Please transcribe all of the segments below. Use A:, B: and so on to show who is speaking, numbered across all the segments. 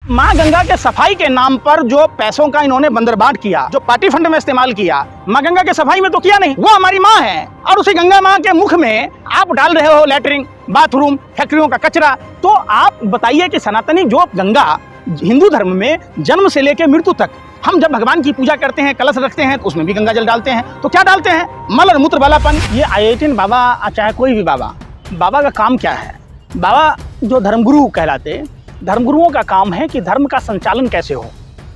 A: माँ गंगा के सफाई के नाम पर जो पैसों का इन्होंने बंदरबाट किया, जो पार्टी फंड में इस्तेमाल किया, माँ गंगा के सफाई में तो किया नहीं। वो हमारी माँ है और उसी गंगा माँ के मुख में आप डाल रहे हो लैटरिन, बाथरूम, फैक्ट्रियों का कचरा। तो आप बताइए कि सनातनी जो गंगा हिंदू धर्म में जन्म से लेकर मृत्यु तक, हम जब भगवान की पूजा करते हैं, कलश रखते हैं, तो उसमें भी गंगा जल डालते हैं, तो क्या डालते हैं? मल और मूत्र वालापन। ये आईआईटीन बाबा चाहे कोई भी बाबा का काम क्या है? बाबा जो धर्मगुरु कहलाते, धर्मगुरुओं का काम है कि धर्म का संचालन कैसे हो,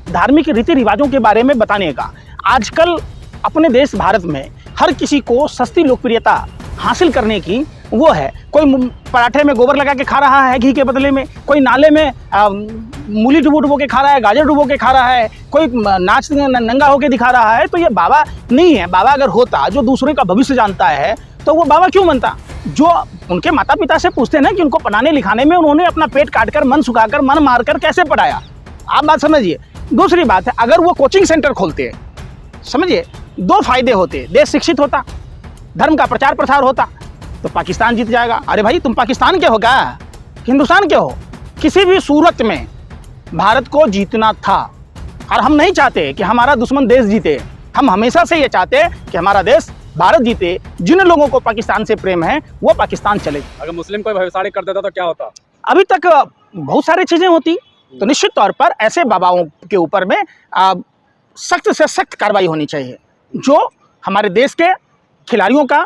A: धार्मिक रीति रिवाजों के बारे में बताने का। आजकल अपने देश भारत में हर किसी को सस्ती लोकप्रियता हासिल करने की वो है। कोई पराठे में गोबर लगा के खा रहा है घी के बदले में, कोई नाले में मूली डुबो के खा रहा है, गाजर डुबो के खा रहा है, कोई नाच नंगा होके दिखा रहा है। तो ये बाबा नहीं है। बाबा अगर होता, जो दूसरे का भविष्य जानता है, तो वो बाबा क्यों बनता? जो उनके माता पिता से पूछते हैं ना कि उनको पढ़ाने लिखाने में उन्होंने अपना पेट काटकर, मन सुखाकर, मन मारकर कैसे पढ़ाया। आप बात समझिए। दूसरी बात है, अगर वो कोचिंग सेंटर खोलते, समझिए, दो फायदे होते। देश शिक्षित होता, धर्म का प्रचार प्रसार होता, तो पाकिस्तान जीत जाएगा। अरे भाई, तुम पाकिस्तान के हो क्या? हिंदुस्तान के हो? किसी भी सूरत में भारत को जीतना था और हम नहीं चाहते कि हमारा दुश्मन देश जीते। हम हमेशा से ये चाहते कि हमारा देश भारत जीते। जिन लोगों को पाकिस्तान से प्रेम है वो पाकिस्तान चले।
B: अगर मुस्लिम कोई भविष्यवाणी कर देता तो क्या होता?
A: अभी तक बहुत सारी चीजें होती। तो निश्चित तौर पर ऐसे बाबाओं के ऊपर में सख्त से सख्त कार्रवाई होनी चाहिए, जो हमारे देश के खिलाड़ियों का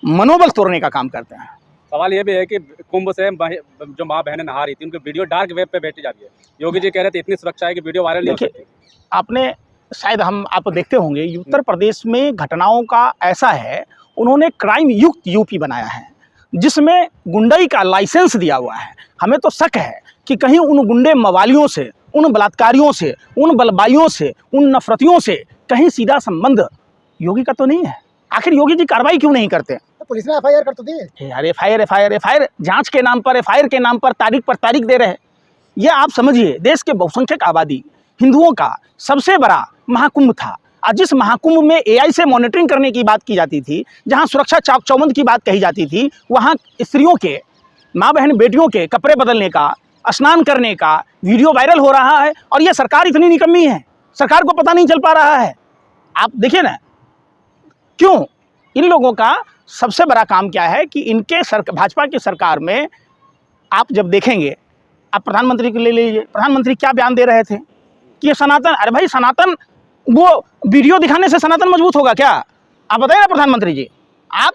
A: मनोबल तोड़ने का काम करते हैं।
B: सवाल ये भी है कि कुंभ से जो माँ बहनें नहा रही थी, उनकी वीडियो डार्क वेब पे भेजी जाती है। योगी जी कह रहे थे इतनी सुरक्षा है कि वीडियो वायरल नहीं हो सकती।
A: आपने शायद आप देखते होंगे, उत्तर प्रदेश में घटनाओं का ऐसा है, उन्होंने क्राइम युक्त यूपी बनाया है, जिसमें गुंडई का लाइसेंस दिया हुआ है। हमें तो शक है कि कहीं उन गुंडे मवालियों से, उन बलात्कारियों से, उन बलबाइयों से, उन नफरतियों से कहीं सीधा संबंध योगी का तो नहीं है। आखिर योगी जी कार्रवाई क्यों नहीं करते?
C: तो पुलिस ने एफआईआर कर तो दी
A: यार। एफआईआर जांच के नाम पर, एफआईआर के नाम पर तारीख पर तारीख दे रहे हैं। ये आप समझिए, देश के बहुसंख्यक आबादी हिंदुओं का सबसे बड़ा महाकुंभ था। और जिस महाकुंभ में एआई से मॉनिटरिंग करने की बात की जाती थी, जहां सुरक्षा चाक चौबंद की बात कही जाती थी, वहां स्त्रियों के, माँ बहन बेटियों के कपड़े बदलने का, स्नान करने का वीडियो वायरल हो रहा है। और ये सरकार इतनी निकम्मी है, सरकार को पता नहीं चल पा रहा है। आप देखिए ना, क्यों? इन लोगों का सबसे बड़ा काम क्या है कि इनके भाजपा की सरकार में आप जब देखेंगे, आप प्रधानमंत्री को ले लीजिए, प्रधानमंत्री क्या बयान दे रहे थे कि ये सनातन, अरे भाई सनातन, वो वीडियो दिखाने से सनातन मजबूत होगा क्या? आप बताइए ना प्रधानमंत्री जी, आप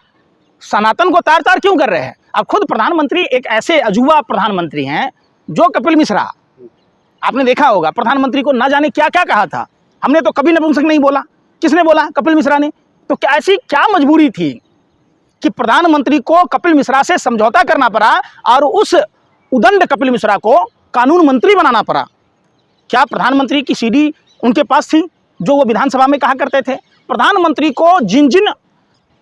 A: सनातन को तार तार क्यों कर रहे हैं? आप खुद प्रधानमंत्री एक ऐसे अजूबा प्रधानमंत्री हैं जो कपिल मिश्रा, आपने देखा होगा, प्रधानमंत्री को ना जाने क्या क्या कहा था। हमने तो कभी नपुंसक नहीं बोला। किसने बोला? कपिल मिश्रा ने। तो ऐसी क्या मजबूरी थी कि प्रधानमंत्री को कपिल मिश्रा से समझौता करना पड़ा और उस उदंड कपिल मिश्रा को कानून मंत्री बनाना पड़ा? क्या प्रधानमंत्री की सीडी उनके पास थी जो वो विधानसभा में कहा करते थे? प्रधानमंत्री को जिन जिन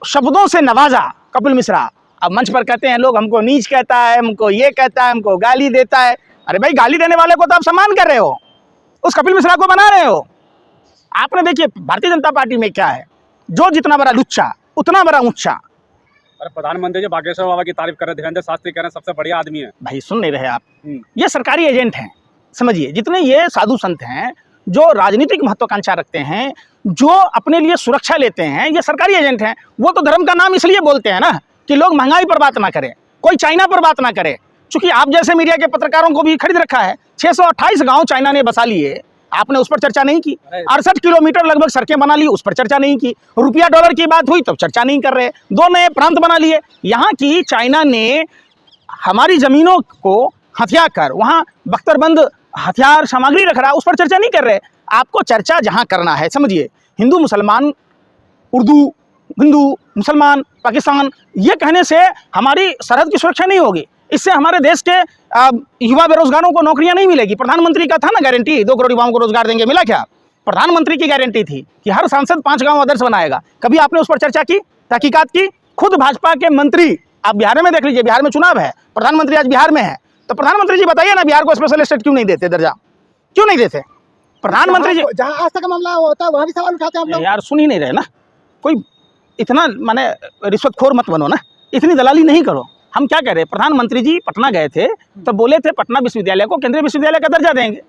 A: शब्दों से नवाजा कपिल मिश्रा, अब मंच पर कहते हैं लोग हमको नीच कहता है, हमको ये कहता है, हमको गाली देता है। अरे भाई, गाली देने वाले को तो आप सम्मान कर रहे हो, उस कपिल मिश्रा को बना रहे हो। आपने देखिए भारतीय जनता पार्टी में क्या है, जो जितना बड़ा लुच्चा उतना बड़ा ऊंचा।
B: अरे प्रधानमंत्री जी बागेश्वर बाबा की तारीफ कर रहे, धीरेन्द्र शास्त्री कह रहे हैं सबसे बढ़िया आदमी है।
A: भाई सुन नहीं रहे आप? ये सरकारी एजेंट हैं, समझिए। जितने ये साधु संत हैं जो राजनीतिक महत्वाकांक्षा रखते हैं, जो अपने लिए सुरक्षा लेते हैं, ये सरकारी एजेंट हैं। वो तो धर्म का नाम इसलिए बोलते हैं ना कि लोग महंगाई पर बात ना करें, कोई चाइना पर बात ना करे। चूंकि आप जैसे मीडिया के पत्रकारों को भी खरीद रखा है। 628 गांव चाइना ने बसा लिए, आपने उस पर चर्चा नहीं की। 68 किलोमीटर लगभग सड़कें बना ली, उस पर चर्चा नहीं की। रुपया डॉलर की बात हुई तब चर्चा नहीं कर रहे। 2 नए प्रांत बना लिए। यहाँ की चाइना ने हमारी जमीनों को हथिया कर वहाँ बख्तरबंद हथियार सामग्री रख रहा है, उस पर चर्चा नहीं कर रहे। आपको चर्चा जहाँ करना है, समझिए, हिंदू मुसलमान, उर्दू, हिंदू मुसलमान, पाकिस्तान, ये कहने से हमारी सरहद की सुरक्षा नहीं होगी। इससे हमारे देश के युवा बेरोजगारों को नौकरियां नहीं मिलेगी। प्रधानमंत्री का था ना गारंटी, 2 करोड़ युवाओं को रोजगार देंगे, मिला क्या? प्रधानमंत्री की गारंटी थी कि हर सांसद 5 गांव आदर्श बनाएगा। कभी आपने उस पर चर्चा की, तहकीकात की? खुद भाजपा के मंत्री, आप बिहार में देख लीजिए, बिहार में चुनाव है, प्रधानमंत्री आज बिहार में है, तो प्रधानमंत्री जी बताइए ना, बिहार को स्पेशल स्टेट क्यों नहीं देते दर्जा? क्यों नहीं देते प्रधानमंत्री जी?
C: जहाँ आज तक मामला होता है वहाँ भी सवाल उठाते हैं हम लोग।
A: यार सुन ही नहीं रहे ना। कोई इतना माने रिश्वतखोर मत बनो ना, इतनी दलाली नहीं करो। हम क्या कह रहे हैं, प्रधानमंत्री जी पटना गए थे तो बोले थे पटना विश्वविद्यालय को केंद्रीय विश्वविद्यालय का दर्जा देंगे।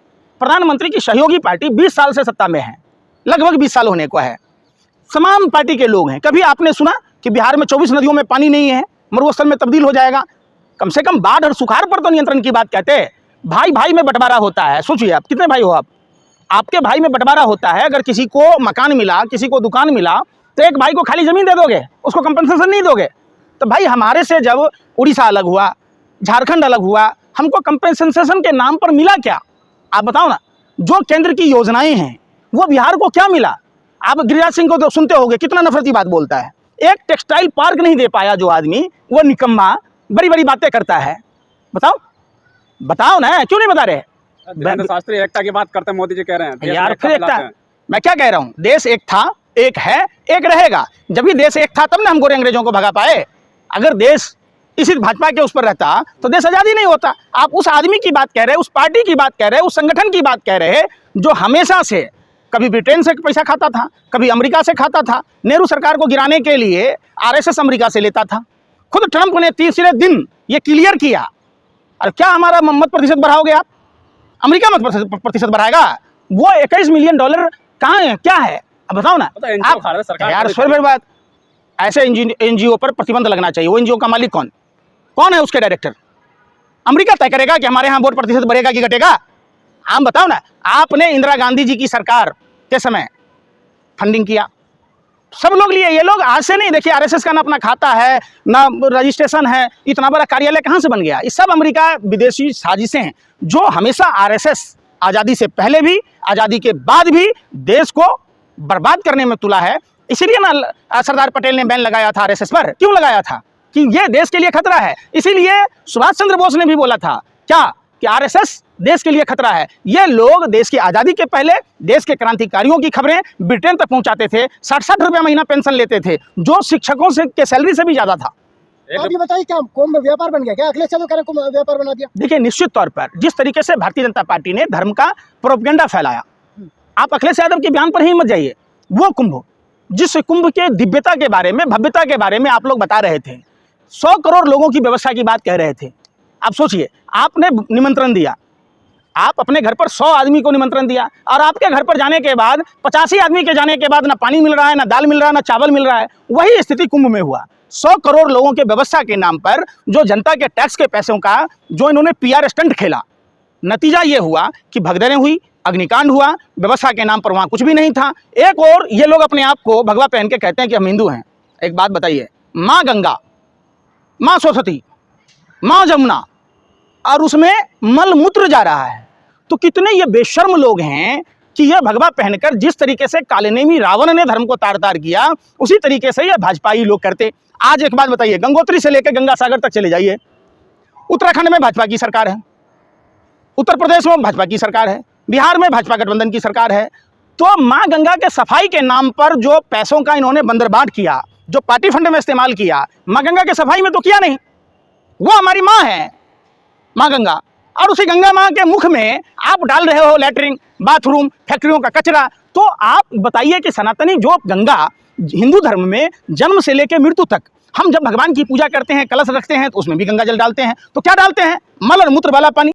A: प्रधानमंत्री की सहयोगी पार्टी 20 साल से सत्ता में है, लगभग 20 साल होने को है, समान पार्टी के लोग हैं। कभी आपने सुना कि बिहार में 24 नदियों में पानी नहीं है, मरुस्थल में तब्दील हो जाएगा? कम से कम बाढ़ और सुखाड़ पर तो नियंत्रण की बात कहते हैं। भाई भाई में बंटवारा होता है, सोचिए आप कितने भाई हो आप, आपके भाई में बंटवारा होता है। अगर किसी को मकान मिला, किसी को दुकान मिला, तो एक भाई को खाली जमीन दे दोगे, उसको कंपनसेशन नहीं दोगे। तो भाई हमारे से जब उड़ीसा अलग हुआ, झारखंड अलग हुआ, हमको कंपनसेशन के नाम पर मिला क्या? आप बताओ ना। जो केंद्र की योजनाएं हैं वो बिहार को क्या मिला? आप गिरिराज सिंह को तो सुनते होंगे, कितना नफरती बात बोलता है। एक टेक्सटाइल पार्क नहीं दे पाया जो आदमी, वो निकम्मा बड़ी बड़ी बातें करता है। बताओ बताओ ना, क्यों नहीं बता रहे?
B: देवेंद्र शास्त्री एकता की बात करते हैं, मोदी जी कह रहे हैं देश में
A: यार
B: एकता
A: फिर एकता,
B: फैलाते हैं।
A: मैं क्या कह रहा हूँ, देश एक था, एक है, एक रहेगा। जब भी देश एक था तब ना हम गोरे अंग्रेजों को भगा पाए। अगर देश इसी भाजपा के उस पर रहता तो देश आजादी नहीं होता। आप उस आदमी की बात कह रहे हैं, उस पार्टी की बात कह रहे हैं, उस संगठन की बात कह रहे हैं जो हमेशा से कभी ब्रिटेन से पैसा खाता था, कभी अमेरिका से खाता था। नेहरू सरकार को गिराने के लिए आरएसएस अमेरिका से लेता था। खुद ट्रंप ने तीसरे दिन ये क्लियर किया। और क्या हमारा मत प्रतिशत बढ़ाओगे आप? अमेरिका मत प्रतिशत बढ़ाएगा। वो 21 मिलियन डॉलर कहाँ है, क्या है? अब बताओ ना
B: तो NGO खा रहा है सरकार,
A: यार सुन मेरी बात, ऐसे एनजीओ पर प्रतिबंध लगना चाहिए। वो एनजीओ का मालिक कौन है? उसके डायरेक्टर। अमेरिका तय करेगा कि हमारे यहाँ वोट प्रतिशत बढ़ेगा कि घटेगा? आप बताओ ना। आपने इंदिरा गांधी जी की सरकार के समय फंडिंग किया, सब लोग लिए। ये लोग आज से नहीं, देखिए आरएसएस का ना अपना खाता है, ना रजिस्ट्रेशन है, इतना बड़ा कार्यालय कहाँ से बन गया? ये सब अमेरिका विदेशी साजिशें हैं जो हमेशा आरएसएस आज़ादी से पहले भी, आज़ादी के बाद भी देश को बर्बाद करने में तुला है। इसीलिए ना सरदार पटेल ने बैन लगाया था आरएसएस पर। क्यों लगाया था? कि ये देश के लिए खतरा है। इसीलिए सुभाष चंद्र बोस ने भी बोला था क्या, कि आरएसएस देश के लिए खतरा है। ये लोग देश की आज़ादी के पहले देश के क्रांतिकारियों की खबरें ब्रिटेन तक पहुंचाते थे। 60-60 रुपये महीना पेंशन लेते थे, जो शिक्षकों से के सैलरी से भी ज़्यादा था।
C: आप ये बताइए, क्या कुंभ व्यापार बन गया क्या? अखिलेश यादव कह रहे कुंभ व्यापार बना दिया।
A: देखिए निश्चित तौर पर जिस तरीके से भारतीय जनता पार्टी ने धर्म का प्रोपेगेंडा फैलाया, आप अखिलेश यादव के बयान पर ही मत जाइए। वो कुंभ, जिस कुंभ के दिव्यता के बारे में, भव्यता के बारे में आप लोग बता रहे थे, 100 करोड़ लोगों की व्यवस्था की बात कह रहे थे। आप सोचिए, आपने निमंत्रण दिया, आप अपने घर पर 100 आदमी को निमंत्रण दिया, और आपके घर पर जाने के बाद 85 आदमी के जाने के बाद ना पानी मिल रहा है, ना दाल मिल रहा है, ना चावल मिल रहा है। वही स्थिति कुंभ में हुआ। 100 करोड़ लोगों के व्यवस्था के नाम पर जो जनता के टैक्स के पैसों का जो इन्होंने पीआर स्टंट खेला, नतीजा ये हुआ कि भगदड़ें हुई, अग्निकांड हुआ। व्यवस्था के नाम पर वहाँ कुछ भी नहीं था। एक और ये लोग अपने आप को भगवा पहन के कहते हैं कि हम हिंदू हैं। एक बात बताइए, माँ गंगा, माँ सरस्वती, माँ जमुना, और उसमें मल मूत्र जा रहा है, तो कितने ये बेशर्म लोग हैं कि ये भगवा पहनकर जिस तरीके से कालनेमी रावण ने धर्म को तार तार किया, उसी तरीके से ये भाजपाई लोग करते। आज एक बात बताइए, गंगोत्री से लेकर गंगा सागर तक चले जाइए, उत्तराखंड में भाजपा की सरकार है, उत्तर प्रदेश में भाजपा की सरकार है, बिहार में भाजपा गठबंधन की सरकार है। तो माँ गंगा के सफाई के नाम पर जो पैसों का इन्होंने बंदरबाट किया, जो पार्टी फंड में इस्तेमाल किया, माँ गंगा के सफाई में तो किया नहीं। वो हमारी माँ है, माँ गंगा, और उसी गंगा माँ के मुख में आप डाल रहे हो लैट्रिन, बाथरूम, फैक्ट्रियों का कचरा। तो आप बताइए कि सनातनी जो गंगा हिंदू धर्म में जन्म से लेकर मृत्यु तक, हम जब भगवान की पूजा करते हैं, कलश रखते हैं, तो उसमें भी गंगा जल डालते हैं, तो क्या डालते हैं? मल और मूत्र वाला पानी।